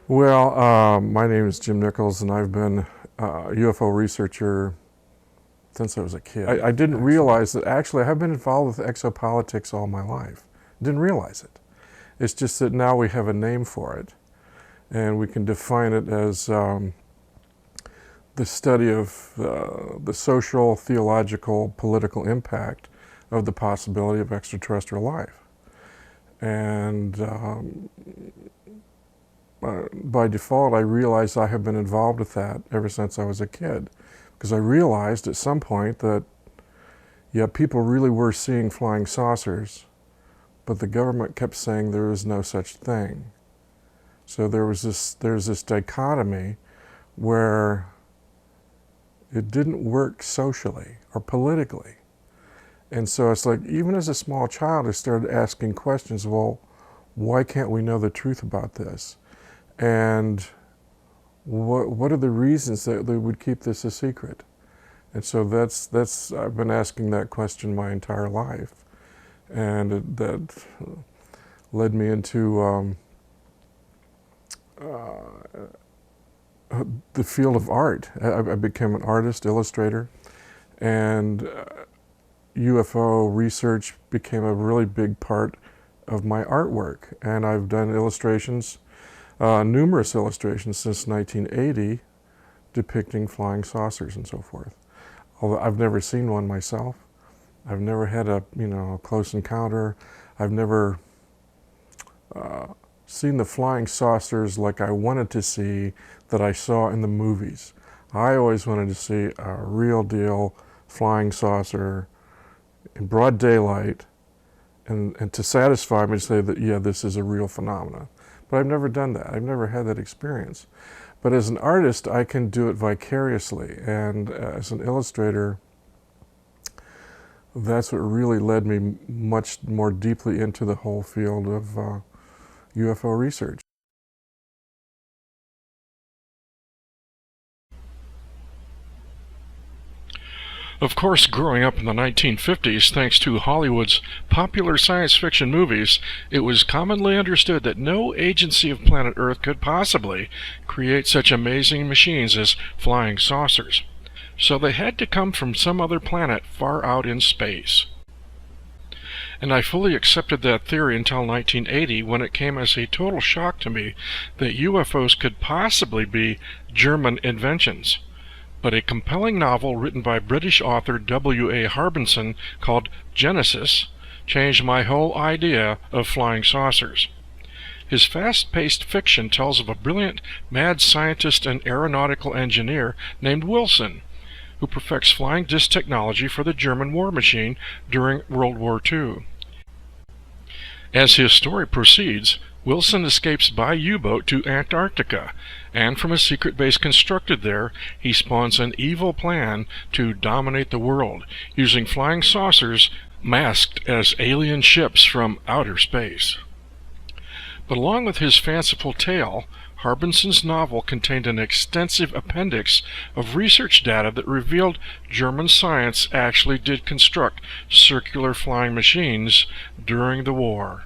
Well, my name is Jim Nichols, and I've been a UFO researcher since I was a kid. I didn't realize that actually I have been involved with exopolitics all my life. Didn't realize it. It's just that now we have a name for it, and we can define it as the study of the social, theological, political impact of the possibility of extraterrestrial life. And by default, I realized I have been involved with that ever since I was a kid, because I realized at some point that, yeah, people really were seeing flying saucers, but the government kept saying there was no such thing. So there's this dichotomy where it didn't work socially or politically. And so it's like, even as a small child, I started asking questions, well, why can't we know the truth about this? And what are the reasons that they would keep this a secret? And so I've been asking that question my entire life. And that led me into the field of art. I became an artist, illustrator, and UFO research became a really big part of my artwork. And I've done illustrations, numerous illustrations since 1980, depicting flying saucers and so forth. Although I've never seen one myself. I've never had a close encounter. I've never seen the flying saucers like I wanted to see that I saw in the movies. I always wanted to see a real deal flying saucer in broad daylight, and to satisfy me to say that, yeah, this is a real phenomenon. But I've never done that. I've never had that experience. But as an artist, I can do it vicariously. And as an illustrator, that's what really led me much more deeply into the whole field of UFO research. Of course, growing up in the 1950s, thanks to Hollywood's popular science fiction movies, it was commonly understood that no agency of planet Earth could possibly create such amazing machines as flying saucers. So they had to come from some other planet far out in space. And I fully accepted that theory until 1980, when it came as a total shock to me that UFOs could possibly be German inventions. But a compelling novel written by British author W.A. Harbinson called Genesis changed my whole idea of flying saucers. His fast-paced fiction tells of a brilliant mad scientist and aeronautical engineer named Wilson, who perfects flying disc technology for the German war machine during World War II. As his story proceeds, Wilson escapes by U-boat to Antarctica, and from a secret base constructed there, he spawns an evil plan to dominate the world, using flying saucers masked as alien ships from outer space. But along with his fanciful tale, Harbinson's novel contained an extensive appendix of research data that revealed German science actually did construct circular flying machines during the war.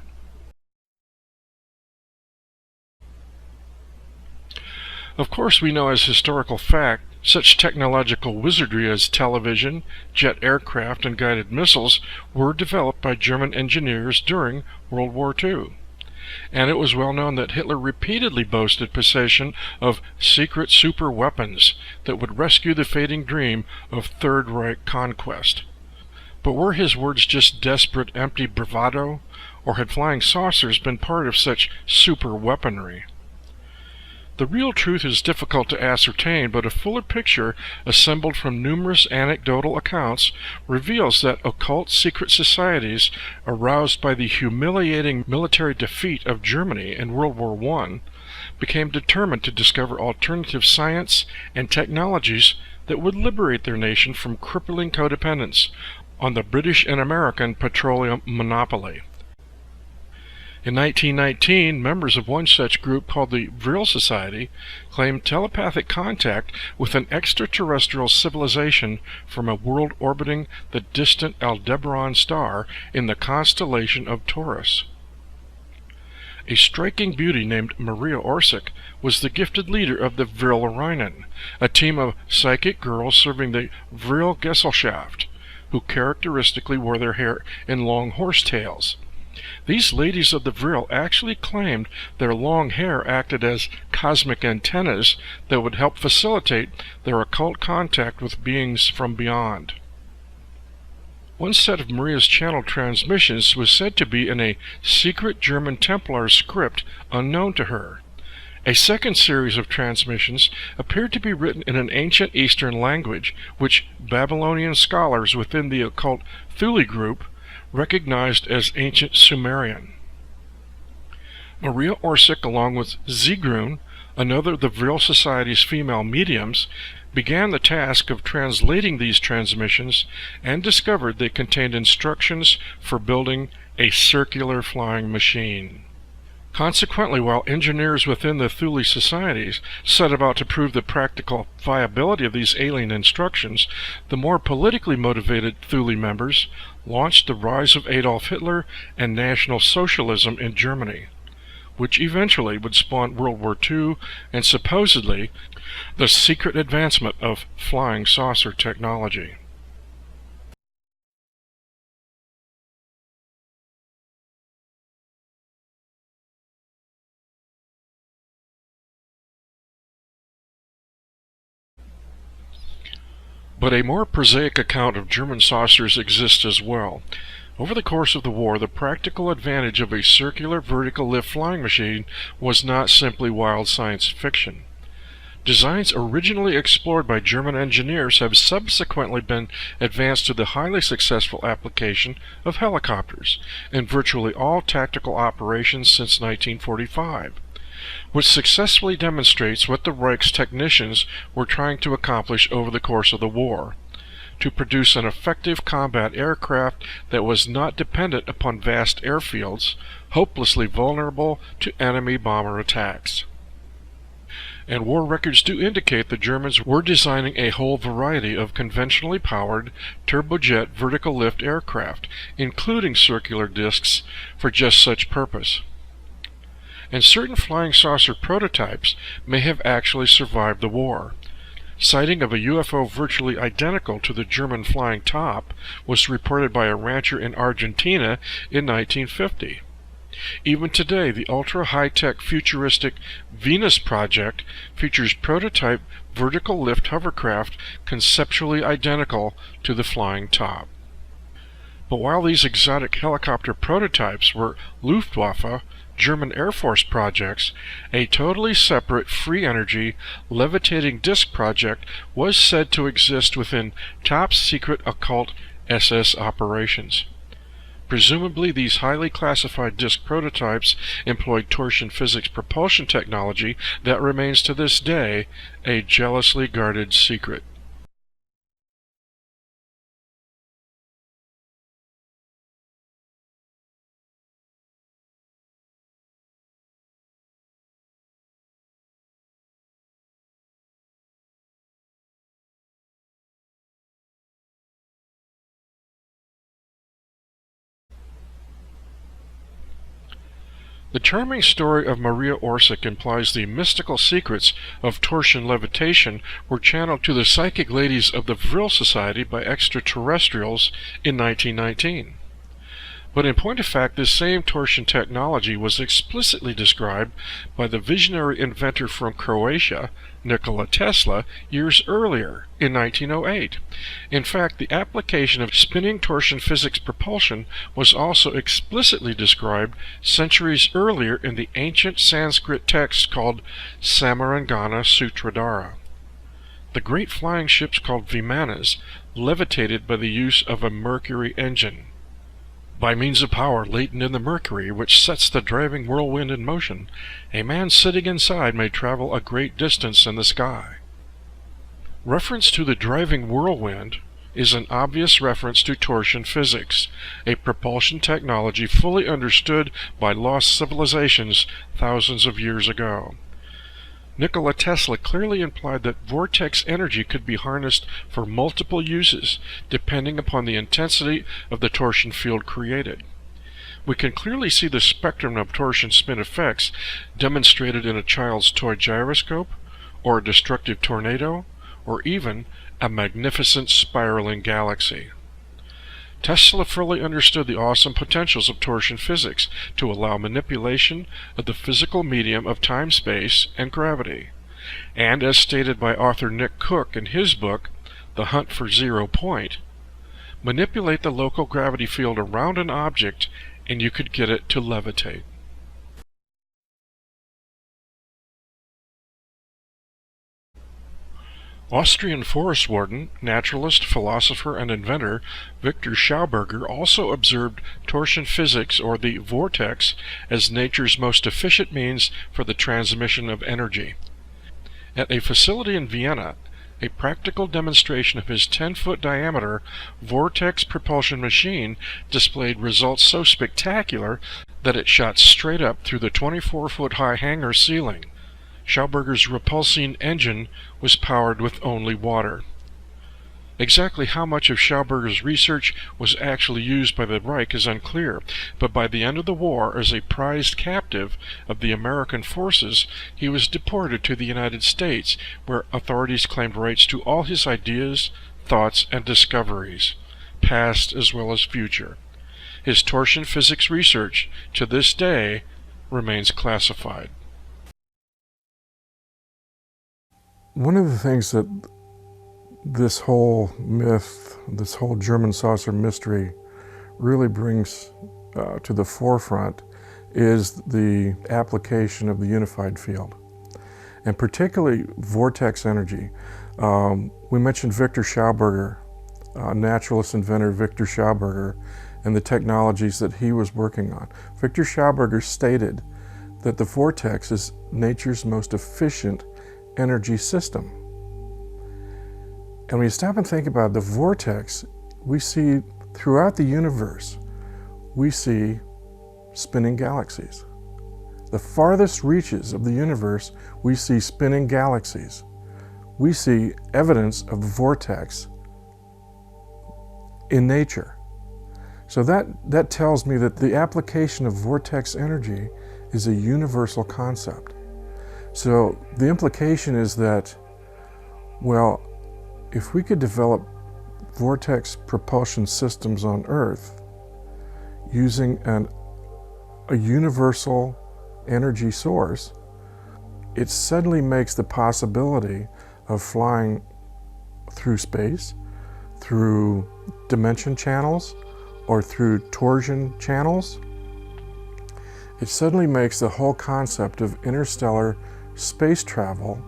Of course, we know as historical fact such technological wizardry as television, jet aircraft, and guided missiles were developed by German engineers during World War II. And it was well known that Hitler repeatedly boasted possession of secret super weapons that would rescue the fading dream of Third Reich conquest. But were his words just desperate, empty bravado, or had flying saucers been part of such super weaponry? The real truth is difficult to ascertain, but a fuller picture, assembled from numerous anecdotal accounts, reveals that occult secret societies, aroused by the humiliating military defeat of Germany in World War I, became determined to discover alternative science and technologies that would liberate their nation from crippling codependence on the British and American petroleum monopoly. In 1919, members of one such group called the Vril Society claimed telepathic contact with an extraterrestrial civilization from a world orbiting the distant Aldebaran star in the constellation of Taurus. A striking beauty named Maria Orsic was the gifted leader of the Vril-Reinen, a team of psychic girls serving the Vril-Gesellschaft, who characteristically wore their hair in long horsetails. These ladies of the Vril actually claimed their long hair acted as cosmic antennas that would help facilitate their occult contact with beings from beyond. One set of Maria's channel transmissions was said to be in a secret German Templar script unknown to her. A second series of transmissions appeared to be written in an ancient Eastern language, which Babylonian scholars within the occult Thule group recognized as ancient Sumerian. Maria Orsic, along with Sigrun, another of the Vril Society's female mediums, began the task of translating these transmissions and discovered they contained instructions for building a circular flying machine. Consequently, while engineers within the Thule societies set about to prove the practical viability of these alien instructions, the more politically motivated Thule members launched the rise of Adolf Hitler and National Socialism in Germany, which eventually would spawn World War II and supposedly the secret advancement of flying saucer technology. But a more prosaic account of German saucers exists as well. Over the course of the war, the practical advantage of a circular vertical lift flying machine was not simply wild science fiction. Designs originally explored by German engineers have subsequently been advanced to the highly successful application of helicopters in virtually all tactical operations since 1945, which successfully demonstrates what the Reich's technicians were trying to accomplish over the course of the war: to produce an effective combat aircraft that was not dependent upon vast airfields, hopelessly vulnerable to enemy bomber attacks. And war records do indicate the Germans were designing a whole variety of conventionally powered turbojet vertical lift aircraft, including circular discs, for just such purpose. And certain flying saucer prototypes may have actually survived the war. Sighting of a UFO virtually identical to the German flying top was reported by a rancher in Argentina in 1950. Even today, the ultra-high-tech futuristic Venus project features prototype vertical lift hovercraft conceptually identical to the flying top. But while these exotic helicopter prototypes were Luftwaffe, German Air Force projects, a totally separate free-energy levitating disc project was said to exist within top-secret occult SS operations. Presumably, these highly classified disc prototypes employed torsion physics propulsion technology that remains to this day a jealously guarded secret. The charming story of Maria Orsic implies the mystical secrets of torsion levitation were channeled to the psychic ladies of the Vril Society by extraterrestrials in 1919. But in point of fact, this same torsion technology was explicitly described by the visionary inventor from Croatia, Nikola Tesla, years earlier, in 1908. In fact, the application of spinning torsion physics propulsion was also explicitly described centuries earlier in the ancient Sanskrit text called Samarangana Sutradhara. The great flying ships called Vimanas levitated by the use of a mercury engine. By means of power latent in the mercury, which sets the driving whirlwind in motion, a man sitting inside may travel a great distance in the sky. Reference to the driving whirlwind is an obvious reference to torsion physics, a propulsion technology fully understood by lost civilizations thousands of years ago. Nikola Tesla clearly implied that vortex energy could be harnessed for multiple uses, depending upon the intensity of the torsion field created. We can clearly see the spectrum of torsion spin effects demonstrated in a child's toy gyroscope, or a destructive tornado, or even a magnificent spiraling galaxy. Tesla fully understood the awesome potentials of torsion physics to allow manipulation of the physical medium of time-space and gravity. And as stated by author Nick Cook in his book, The Hunt for Zero Point, manipulate the local gravity field around an object and you could get it to levitate. Austrian forest warden, naturalist, philosopher, and inventor Victor Schauberger also observed torsion physics, or the vortex, as nature's most efficient means for the transmission of energy. At a facility in Vienna, a practical demonstration of his 10-foot diameter vortex propulsion machine displayed results so spectacular that it shot straight up through the 24-foot high hangar ceiling. Schauberger's repulsing engine was powered with only water. Exactly how much of Schauberger's research was actually used by the Reich is unclear, but by the end of the war, as a prized captive of the American forces, he was deported to the United States, where authorities claimed rights to all his ideas, thoughts, and discoveries, past as well as future. His torsion physics research, to this day, remains classified. One of the things that this whole myth, this whole German saucer mystery really brings to the forefront is the application of the unified field, and particularly vortex energy. We mentioned Victor Schauberger, naturalist inventor Victor Schauberger, and the technologies that he was working on. Victor Schauberger stated that the vortex is nature's most efficient energy system. And when you stop and think about the vortex, we see throughout the universe, we see spinning galaxies. The farthest reaches of the universe, we see spinning galaxies. We see evidence of the vortex in nature. So that tells me that the application of vortex energy is a universal concept. So the implication is that, well, if we could develop vortex propulsion systems on Earth using a universal energy source, it suddenly makes the possibility of flying through space, through dimension channels, or through torsion channels. It suddenly makes the whole concept of interstellar space travel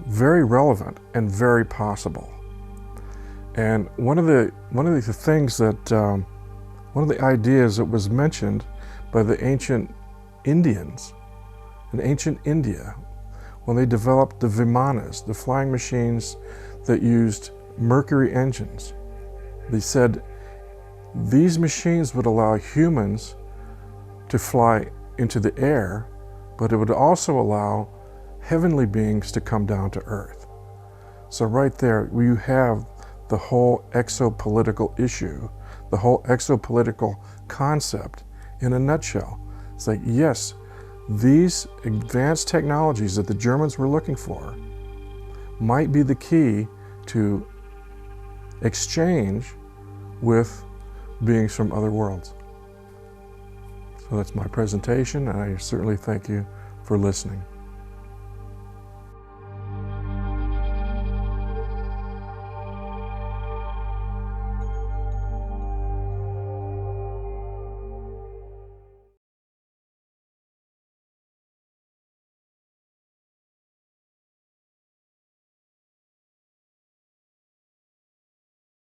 very relevant and very possible. And one of the things that one of the ideas that was mentioned by the ancient Indians in ancient India when they developed the vimanas, the flying machines that used mercury engines. They said these machines would allow humans to fly into the air, but it would also allow heavenly beings to come down to Earth. So right there, you have the whole exopolitical issue, the whole exopolitical concept in a nutshell. It's like, yes, these advanced technologies that the Germans were looking for might be the key to exchange with beings from other worlds. So that's my presentation, and I certainly thank you for listening.